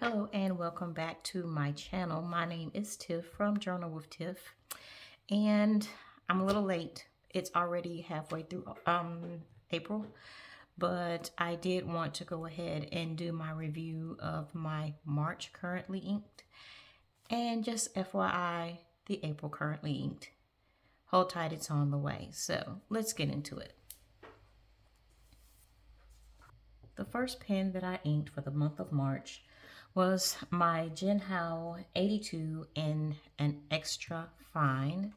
Hello and welcome back to my channel. My name is Tiff from Journal with Tiff, and I'm a little late. It's already halfway through April, but I did want to go ahead and do my review of my March currently inked, and just FYI, the April currently inked. Hold tight, it's on the way. So let's get into it. The first pen that I inked for the month of March was my Jinhao 82 in an extra fine.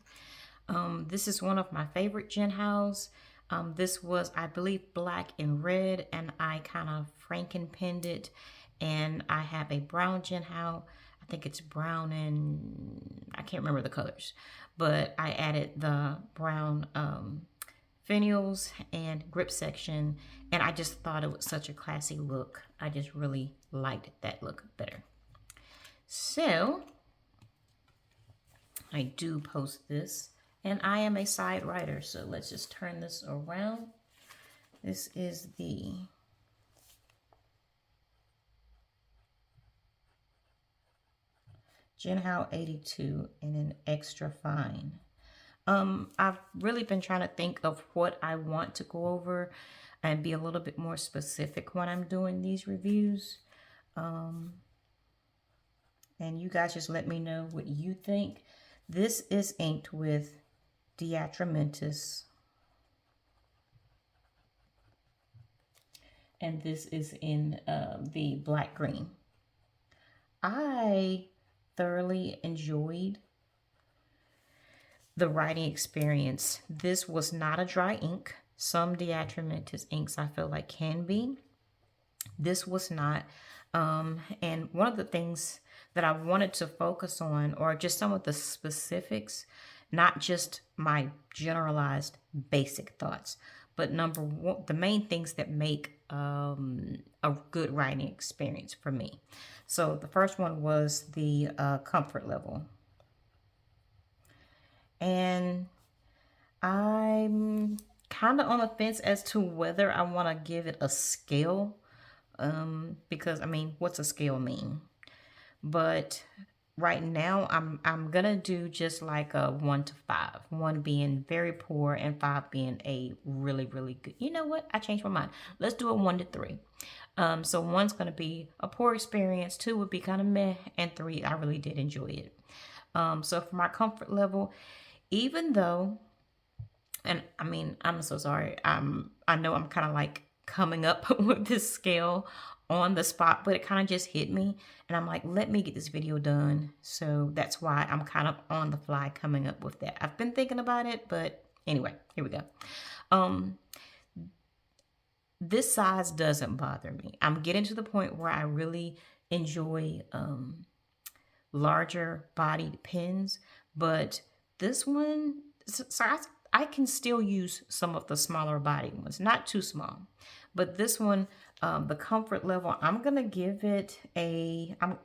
This is one of my favorite Jinhaos. This was, I believe, black and red, and I kind of Franken penned it. And I have a brown Jinhao. I think it's brown and I can't remember the colors, but I added the brown finials and grip section, and I just thought it was such a classy look. I just really liked that look better. So I do post this, and I am a side writer, so let's just turn this around. This is the Jinhao 82 in an extra fine. I've really been trying to think of what I want to go over and be a little bit more specific when I'm doing these reviews. And you guys just let me know what you think. This is inked with Diatramentis. And this is in the black green. I thoroughly enjoyed the writing experience. This was not a dry ink. Some Diatramentis inks I feel like can be. This was not. And one of the things that I wanted to focus on, or just some of the specifics, not just my generalized basic thoughts, but number one, the main things that make a good writing experience for me. So the first one was the comfort level. And I'm kind of on the fence as to whether I want to give it a scale. Because I mean, what's a scale mean? But right now I'm gonna do just like a 1 to 5. 1 being very poor and 5 being a really, really good. You know what? I changed my mind. Let's do a 1 to 3. So 1's gonna be a poor experience, 2 would be kind of meh, and 3, I really did enjoy it. So for my comfort level, even though, and I mean, I'm so sorry. I know I'm kind of like coming up with this scale on the spot, but it kind of just hit me. And I'm like, let me get this video done. So that's why I'm kind of on the fly coming up with that. I've been thinking about it, but anyway, here we go. This size doesn't bother me. I'm getting to the point where I really enjoy larger bodied pens, but this one, so I can still use some of the smaller body ones, not too small. But this one, the comfort level, I'm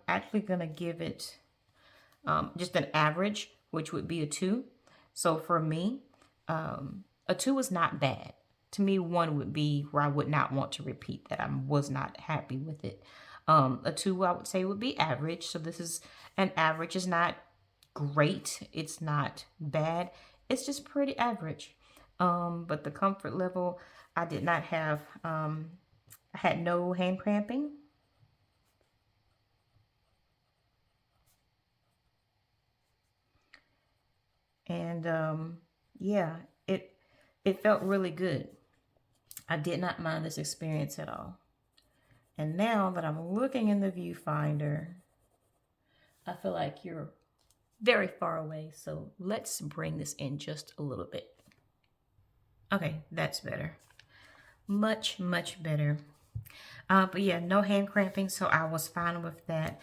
actually going to give it just an average, which would be a 2. So for me, a 2 is not bad. To me, 1 would be where I would not want to repeat that. I was not happy with it. A 2, I would say, would be average. So this is an average. It's not great. It's not bad. It's just pretty average. But the comfort level, I did not have, I had no hand cramping. And yeah, it felt really good. I did not mind this experience at all. And now that I'm looking in the viewfinder, I feel like you're very far away. So let's bring this in just a little bit. Okay, that's better. Much, much better. But yeah, no hand cramping, so I was fine with that.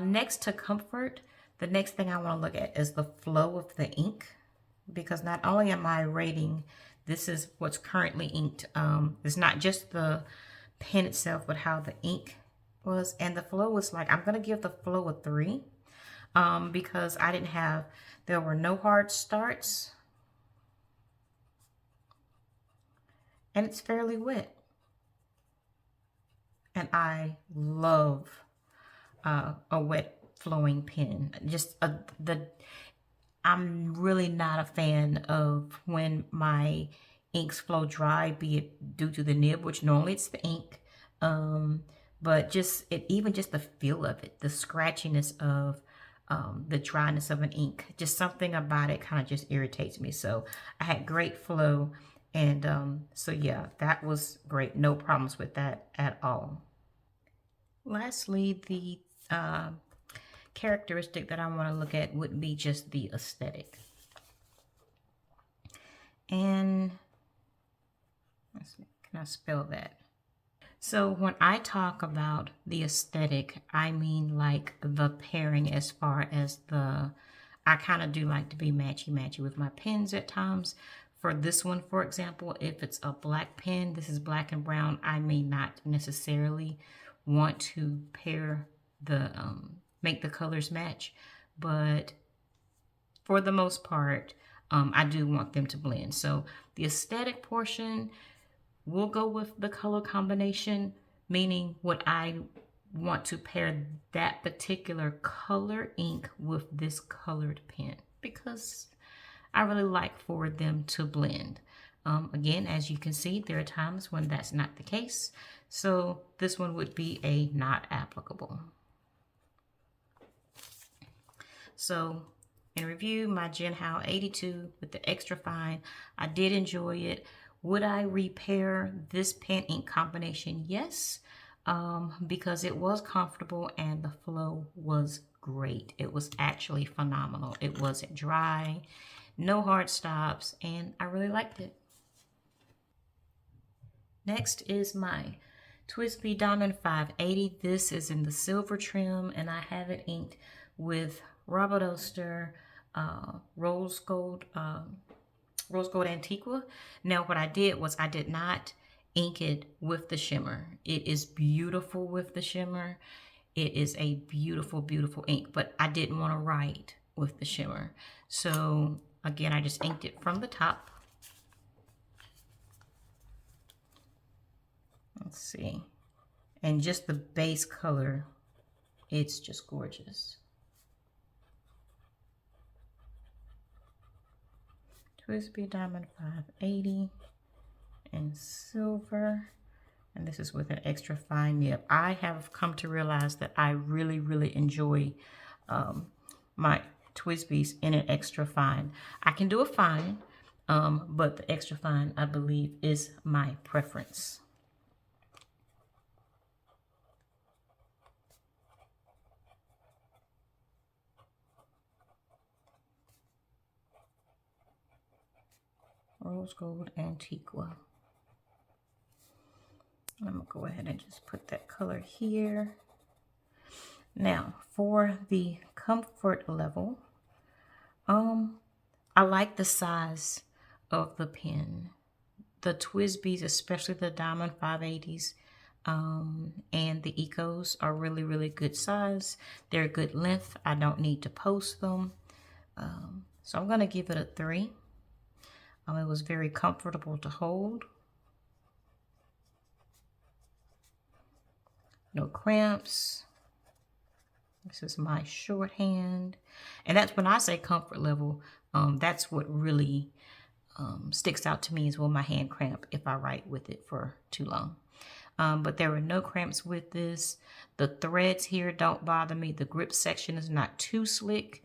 Next to comfort, the next thing I want to look at is the flow of the ink. Because not only am I rating, this is what's currently inked. It's not just the pen itself, but how the ink was. And the flow was like, I'm going to give the flow a 3. Because there were no hard starts. And it's fairly wet. And I love a wet flowing pen. I'm really not a fan of when my inks flow dry, be it due to the nib, which normally it's the ink. But even just the feel of it, the scratchiness of the dryness of an ink, just something about it kind of just irritates me. So I had great flow, and so yeah, that was great. No problems with that at all. Lastly, the characteristic that I want to look at would be just the aesthetic. And let's see, can I spell that? So when I talk about the aesthetic, I mean like the pairing as far as I kind of do like to be matchy-matchy with my pens at times. For this one, for example, if it's a black pen, this is black and brown, I may not necessarily want to pair make the colors match, but for the most part, I do want them to blend. So the aesthetic portion, we'll go with the color combination, meaning what I want to pair that particular color ink with this colored pen, because I really like for them to blend. Again, as you can see, there are times when that's not the case. So this one would be a not applicable. So in review, my Jinhao 82 with the extra fine, I did enjoy it. Would I repair this pen ink combination? Yes, because it was comfortable and the flow was great. It was actually phenomenal. It wasn't dry, no hard stops, and I really liked it. Next is my TWSBI Diamond 580. This is in the silver trim, and I have it inked with Robert Oster Rose Gold Antiqua. Now what I did was I did not ink it with the shimmer. It is beautiful with the shimmer. It is a beautiful, beautiful ink, but I didn't want to write with the shimmer. So again, I just inked it from the top. Let's see. And just the base color, it's just gorgeous. TWSBI Diamond 580 in silver. And this is with an extra fine nib. I have come to realize that I really, really enjoy my TWSBIs in an extra fine. I can do a fine, but the extra fine, I believe, is my preference. Rose Gold Antiqua. I'm going to go ahead and just put that color here. Now, for the comfort level, I like the size of the pen. The TWSBIs, especially the Diamond 580s, and the Ecos are really, really good size. They're good length. I don't need to post them. So I'm going to give it a 3. It was very comfortable to hold. No cramps. This is my shorthand. And that's when I say comfort level, that's what really sticks out to me, is will my hand cramp if I write with it for too long. But there were no cramps with this. The threads here don't bother me. The grip section is not too slick,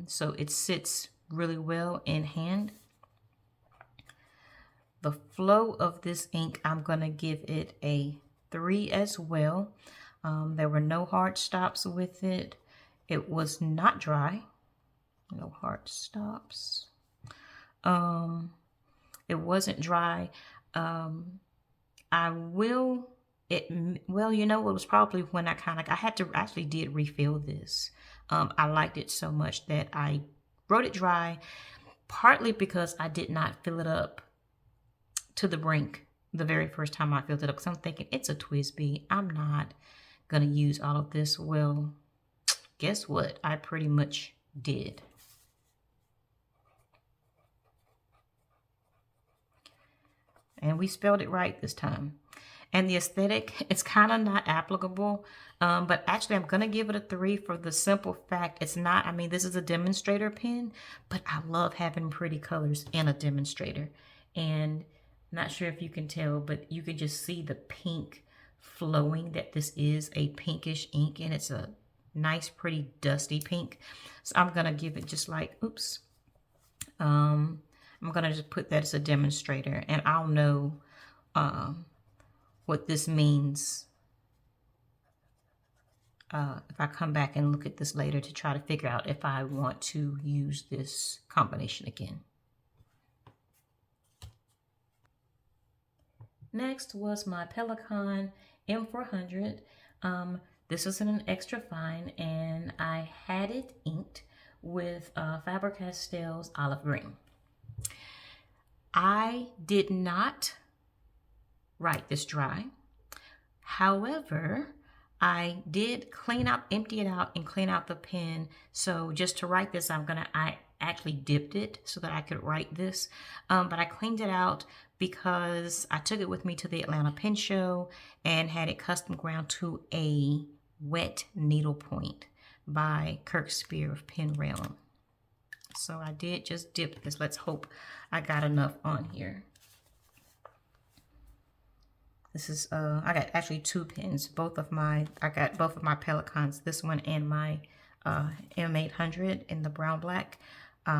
so it sits really well in hand. The flow of this ink, I'm going to give it a 3 as well. There were no hard stops with it. It was not dry. No hard stops. It wasn't dry. Well, you know, it was probably when I actually did refill this. I liked it so much that I wrote it dry, partly because I did not fill it up to the brink the very first time I filled it up, because I'm thinking it's a TWSBI. I'm not going to use all of this. Well, guess what? I pretty much did. And we spelled it right this time. And the aesthetic, it's kind of not applicable. But actually, I'm going to give it a 3 for the simple fact it's not, I mean, this is a demonstrator pen, but I love having pretty colors in a demonstrator. And not sure if you can tell, but you can just see the pink flowing, that this is a pinkish ink, and it's a nice, pretty dusty pink. So I'm going to give it just like, oops. I'm going to just put that as a demonstrator, and I'll know what this means if I come back and look at this later to try to figure out if I want to use this combination again. Next was my Pelikan M400. This was in an extra fine, and I had it inked with Faber-Castell's Olive Green. I did not write this dry. However, I did empty it out and clean out the pen. So just to write this, I actually dipped it so that I could write this. But I cleaned it out because I took it with me to the Atlanta Pen Show and had it custom ground to a wet needlepoint by Kirk Spear of Pen Realm. So I did just dip this. Let's hope I got enough on here. This is, I got actually 2 pens. I got both of my Pelikans, this one and my M800 in the brown black.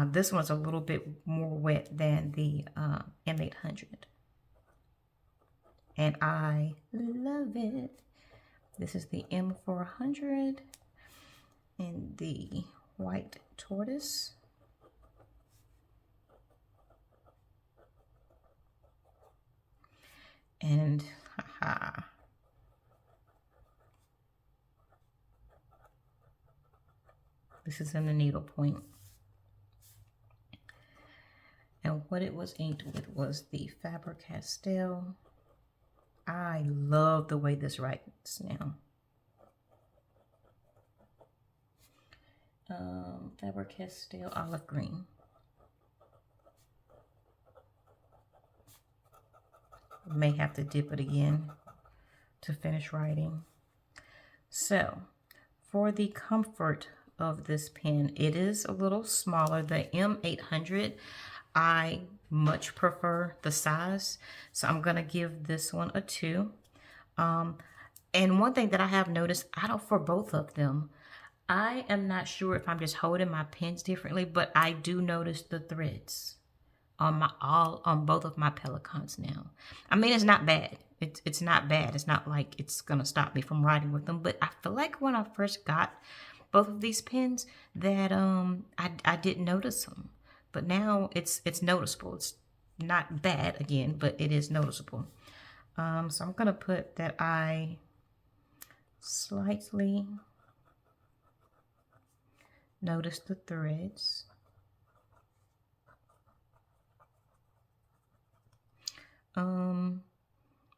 This one's a little bit more wet than the M800. And I love it. This is the M400 in the white tortoise. And haha. This is in the needlepoint. And what it was inked with was the Faber-Castell. I love the way this writes now. Faber-Castell Olive Green. May have to dip it again to finish writing. So, for the comfort of this pen, it is a little smaller. The M800, I much prefer the size, so I'm gonna give this one a 2. And one thing that I have noticed, for both of them, I am not sure if I'm just holding my pens differently, but I do notice the threads on both of my Pelikans now. I mean, it's not bad. It's not bad. It's not like it's gonna stop me from writing with them. But I feel like when I first got both of these pens, that I didn't notice them. But now it's noticeable. It's not bad again, but it is noticeable. So I'm gonna put that I slightly notice the threads.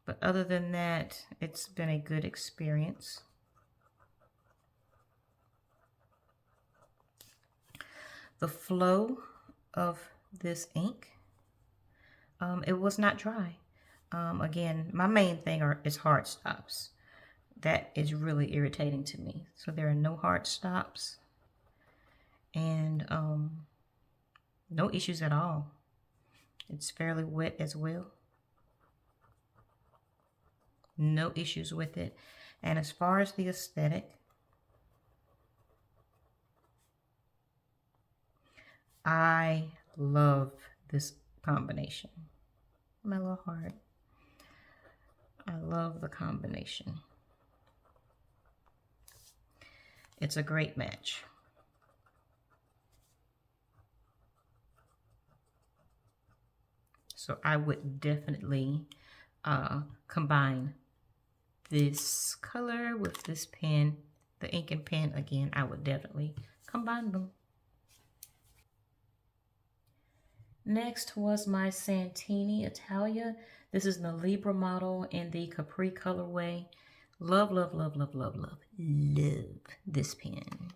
But other than that, it's been a good experience. The flow of this ink, it was not dry. Again, my main thing is hard stops. That is really irritating to me. So there are no hard stops, and no issues at all. It's fairly wet as well. No issues with it. And as far as the aesthetic, I love this combination. My little heart. I love the combination. It's a great match. So I would definitely combine this color with this pen, the ink and pen. Again, I would definitely combine them. Next was my Santini Italia. This is the Libra model in the Capri colorway. Love, love, love, love, love, love, love this pen.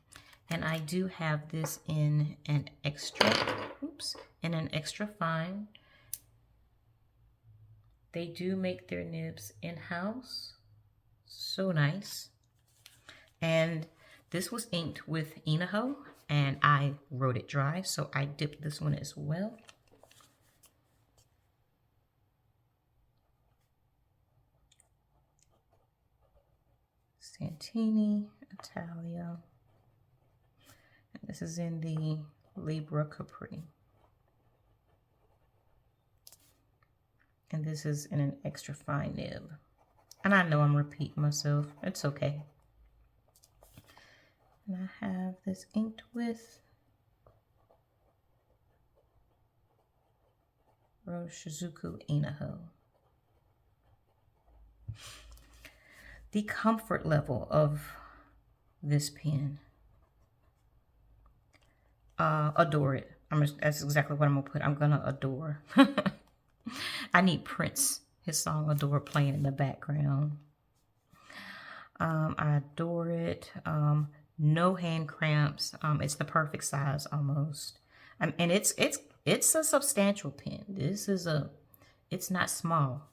And I do have this in an extra fine. They do make their nibs in-house. So nice. And this was inked with Inaho, and I wrote it dry, so I dipped this one as well. Santini, Italia. And this is in the Libra Capri. And this is in an extra fine nib. And I know I'm repeating myself. It's okay. And I have this inked with Roshizuku Inaho. The comfort level of this pen. Adore it. That's exactly what I'm gonna put. I'm gonna adore. I need Prince, his song Adore, playing in the background. I adore it. No hand cramps. It's the perfect size almost. And it's a substantial pen. It's not small.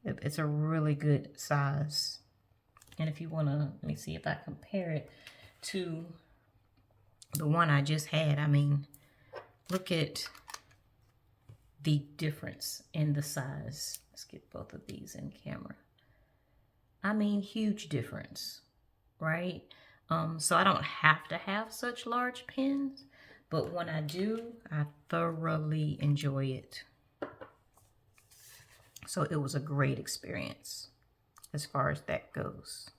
It's a really good size. And if you wanna, let me see if I compare it to the one I just had. I mean, look at the difference in the size. Let's get both of these in camera. I mean, huge difference, right? So I don't have to have such large pens, but when I do, I thoroughly enjoy it. So it was a great experience as far as that goes.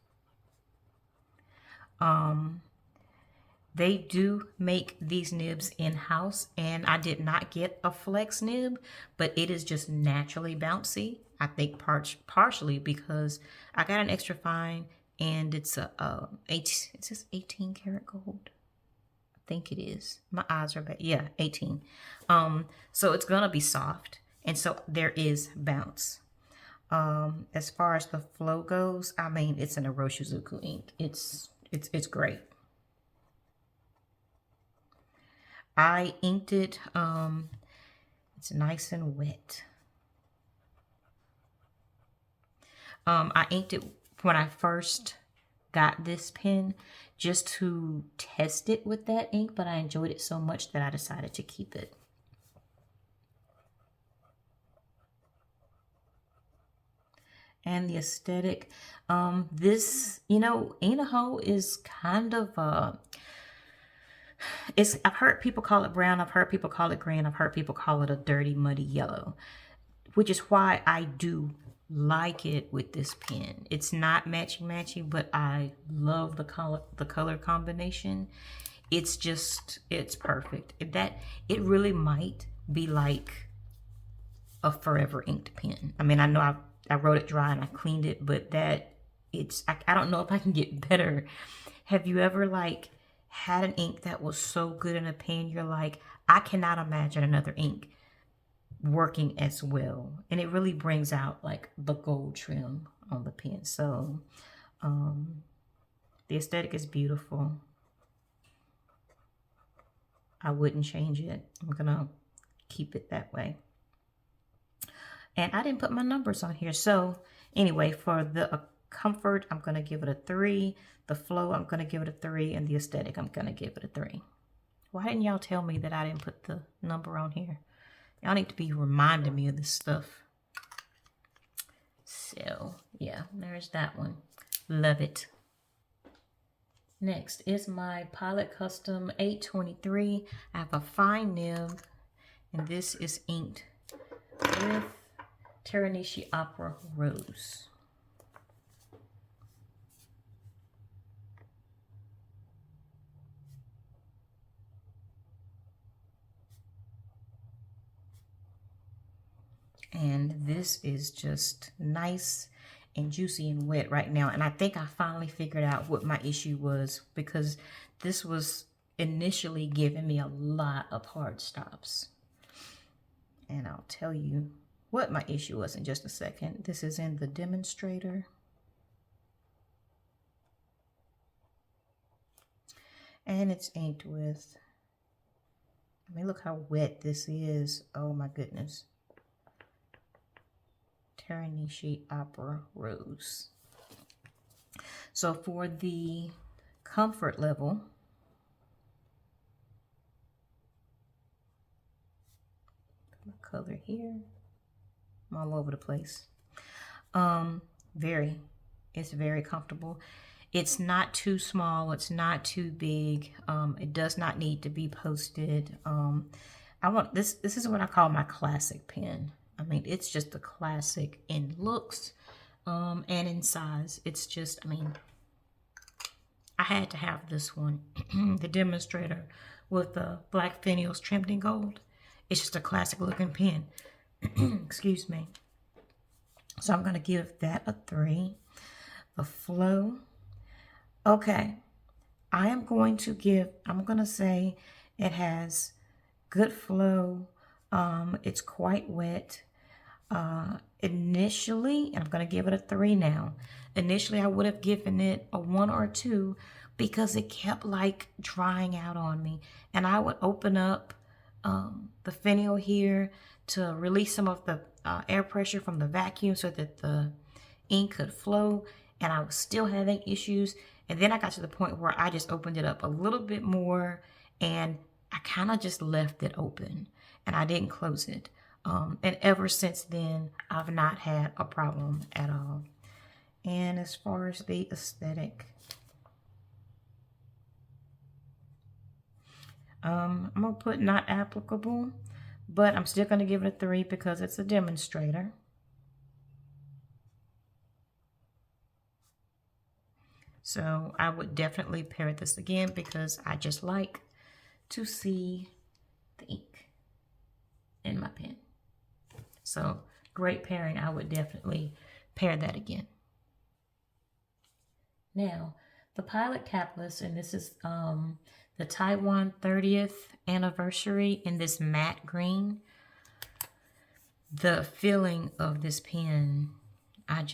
They do make these nibs in-house, and I did not get a flex nib, but it is just naturally bouncy. I think partially because I got an extra fine, and it's it's just 18 karat gold. I think it is. My eyes are bad. Yeah, 18. So it's gonna be soft, and so there is bounce. As far as the flow goes, I mean, it's an Iroshizuku ink. It's great. I inked it. It's nice and wet. I inked it when I first got this pen just to test it with that ink, but I enjoyed it so much that I decided to keep it. And the aesthetic, this, you know, Inaho is kind of I've heard people call it brown, I've heard people call it green, I've heard people call it a dirty, muddy yellow, which is why I do like it with this pen. It's not matchy, but I love the color combination. It's perfect. It really might be like a forever inked pen. I mean, I know I wrote it dry and I cleaned it, but I don't know if I can get better. Have you ever like had an ink that was so good in a pen, you're like, I cannot imagine another ink working as well? And it really brings out like the gold trim on the pen. So the aesthetic is beautiful. I wouldn't change it. I'm gonna keep it that way. And I didn't put my numbers on here. So anyway, for the comfort, I'm gonna give it a 3. The flow, I'm gonna give it a 3, and the aesthetic, I'm gonna give it a 3. Why didn't y'all tell me that I didn't put the number on here? Y'all need to be reminding me of this stuff. So yeah, there's that one. Love it. Next is my Pilot Custom 823. I have a fine nib, and this is inked with Teranishi Opera Rose. And this is just nice and juicy and wet right now. And I think I finally figured out what my issue was, because this was initially giving me a lot of hard stops. And I'll tell you what my issue was in just a second. This is in the demonstrator. And it's inked with, I mean, look how wet this is. Oh my goodness. Teranishi Opera Rose. So for the comfort level, my color here, I'm all over the place. It's very comfortable. It's not too small. It's not too big. It does not need to be posted. I want this. This is what I call my classic pen. I mean, it's just a classic in looks, and in size. It's just, I mean, I had to have this one, the demonstrator with the black finials trimmed in gold. It's just a classic looking pen. Excuse me. So I'm going to give that a 3. The flow. Okay. I'm going to say it has good flow. It's quite wet. Initially, and I'm going to give it a 3 now. Initially, I would have given it a 1 or 2 because it kept like drying out on me. And I would open up the finial here to release some of the air pressure from the vacuum so that the ink could flow. And I was still having issues. And then I got to the point where I just opened it up a little bit more and I kind of just left it open and I didn't close it. And ever since then, I've not had a problem at all. And as far as the aesthetic, I'm going to put not applicable, but I'm still going to give it a 3 because it's a demonstrator. So I would definitely pair this again because I just like to see the ink in my pen. So great pairing. I would definitely pair that again. Now, the Pilot capless, and this is the Taiwan 30th anniversary in this matte green. The feeling of this pen, I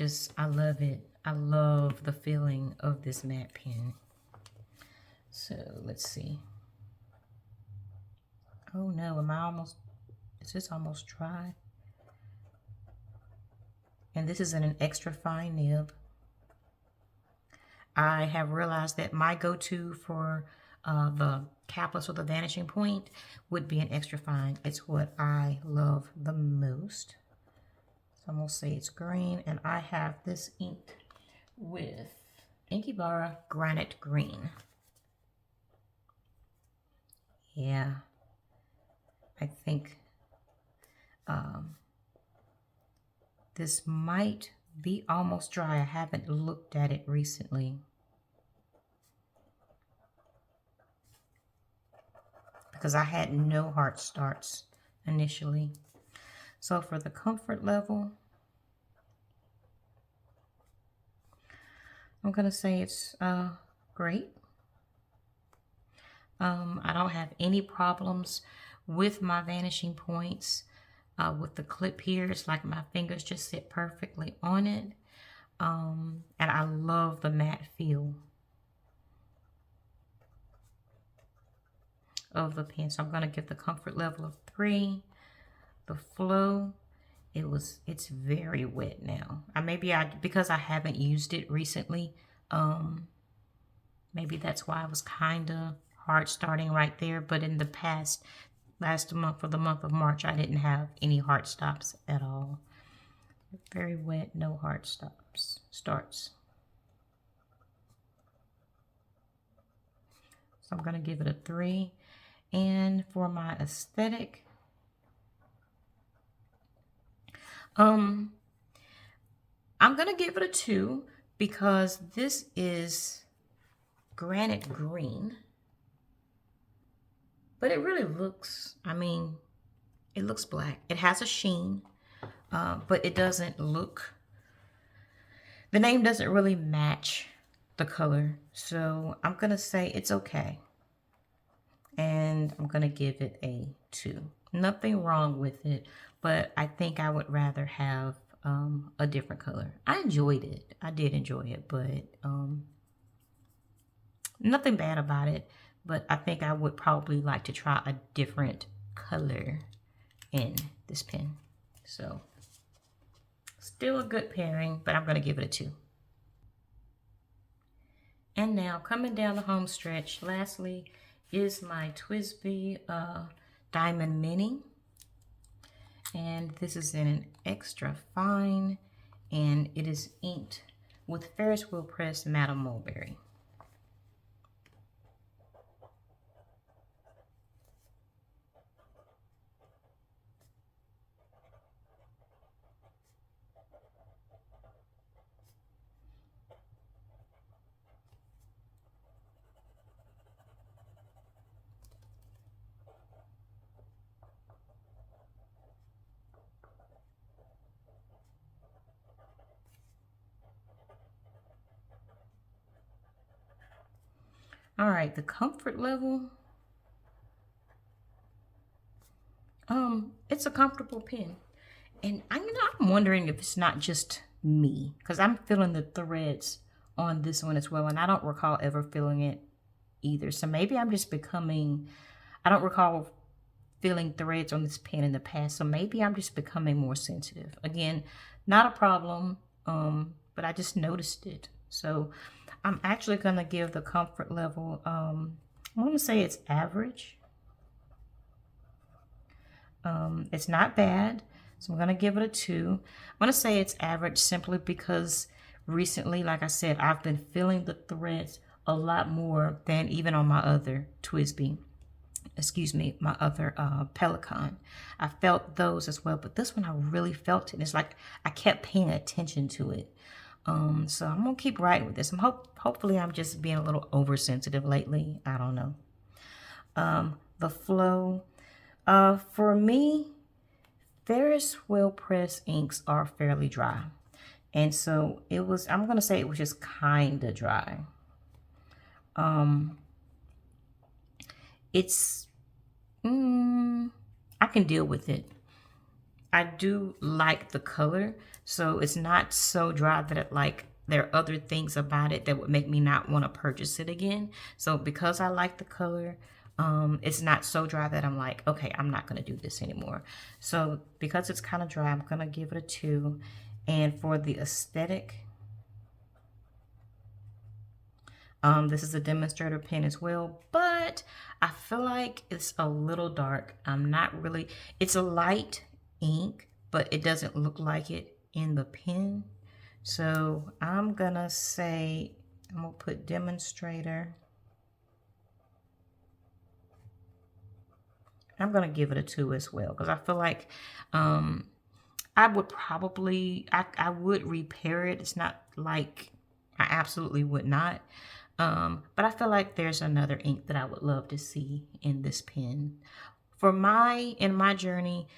love it. I love the feeling of this matte pen. So let's see. Oh no, is this almost dry? And this is in an extra fine nib. I have realized that my go-to for the capless with a vanishing point would be an extra fine. It's what I love the most. So I'm going to say it's green, and I have this inked with Inkybara Granite Green. Yeah, I think this might be almost dry. I haven't looked at it recently because I had no heart starts initially. So for the comfort level, I'm going to say it's great. I don't have any problems with my vanishing points. With the clip here, it's like my fingers just sit perfectly on it. And I love the matte feel of the pen. So I'm going to give the comfort level of 3. The flow, it's very wet now. Because I haven't used it recently, maybe that's why I was kind of hard starting right there. But in the last month, for the month of March, I didn't have any hard stops at all. Very wet, no hard starts. So I'm going to give it a 3. And for my aesthetic, I'm going to give it a 2 because this is granite green. But it really looks, it looks black. It has a sheen, but it doesn't look, the name doesn't really match the color. So I'm going to say it's okay. And I'm going to give it a 2. Nothing wrong with it, but I think I would rather have a different color. I enjoyed it. I did enjoy it, but nothing bad about it. But I think I would probably like to try a different color in this pen. So Still a good pairing, but I'm going to give it a 2. And now coming down the home stretch, lastly is my TWSBI Diamond Mini. And this is in an extra fine, and it is inked with Ferris Wheel Press Madame Mulberry. All right, the comfort level. It's a comfortable pen. And I'm wondering if it's not just me, because I'm feeling the threads on this one as well, and I don't recall ever feeling it either. So maybe I'm just becoming, I don't recall feeling threads on this pen in the past, so maybe I'm just becoming more sensitive. Again, not a problem, but I just noticed it. So I'm actually going to give the comfort level, I'm going to say it's average. It's not bad, so I'm going to give it a 2. I'm going to say it's average simply because recently, like I said, I've been feeling the threads a lot more than even on my other TWSBI. Excuse me, my other Pelikan. I felt those as well, but this one I really felt it. It's like I kept paying attention to it. So I'm going to keep writing with this. Hopefully I'm just being a little oversensitive lately. I don't know. The flow. For me, Ferris Wheel Press inks are fairly dry. And so I'm going to say it was just kind of dry. I can deal with it. I do like the color, so it's not so dry that there are other things about it that would make me not want to purchase it again. So because I like the color, it's not so dry that I'm like, okay, I'm not going to do this anymore. So because it's kind of dry, I'm going to give it a 2. And for the aesthetic, this is a demonstrator pen as well, but I feel like it's a little dark. It's a light ink, but it doesn't look like it in the pen. So I'm going to put demonstrator. I'm going to give it a 2 as well, because I feel like I would repair it. It's not like I absolutely would not. But I feel like there's another ink that I would love to see in this pen. In my journey,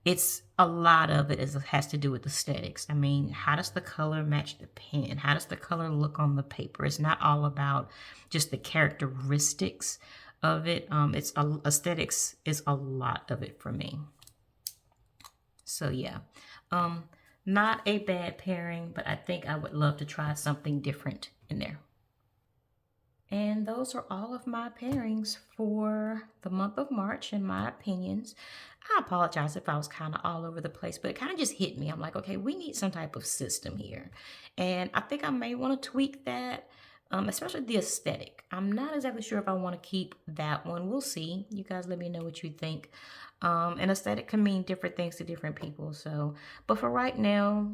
it's a lot of it has to do with aesthetics. I mean, how does the color match the pen? How does the color look on the paper? It's not all about just the characteristics of it. Aesthetics is a lot of it for me. So yeah, not a bad pairing, but I think I would love to try something different in there. And those are all of my pairings for the month of March and my opinions. I apologize if I was kind of all over the place, but it kind of just hit me. I'm like, okay, we need some type of system here. And I think I may want to tweak that, especially the aesthetic. I'm not exactly sure if I want to keep that one. We'll see. You guys let me know what you think. And aesthetic can mean different things to different people. So, but for right now,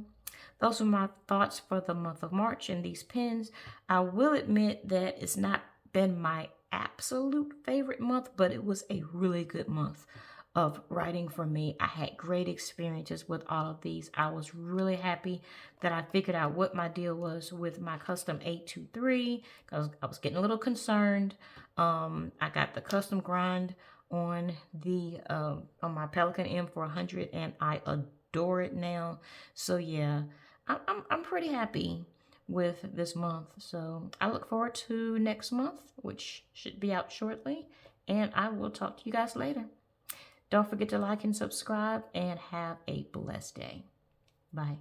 those are my thoughts for the month of March and these pens. I will admit that it's not been my absolute favorite month, but it was a really good month of writing for me. I had great experiences with all of these. I was really happy that I figured out what my deal was with my custom 823 because I was getting a little concerned. I got the custom grind on my Pelikan M400 and I adore it now. So yeah, I'm pretty happy with this month. So I look forward to next month, which should be out shortly, and I will talk to you guys later. Don't forget to like and subscribe, and have a blessed day. Bye.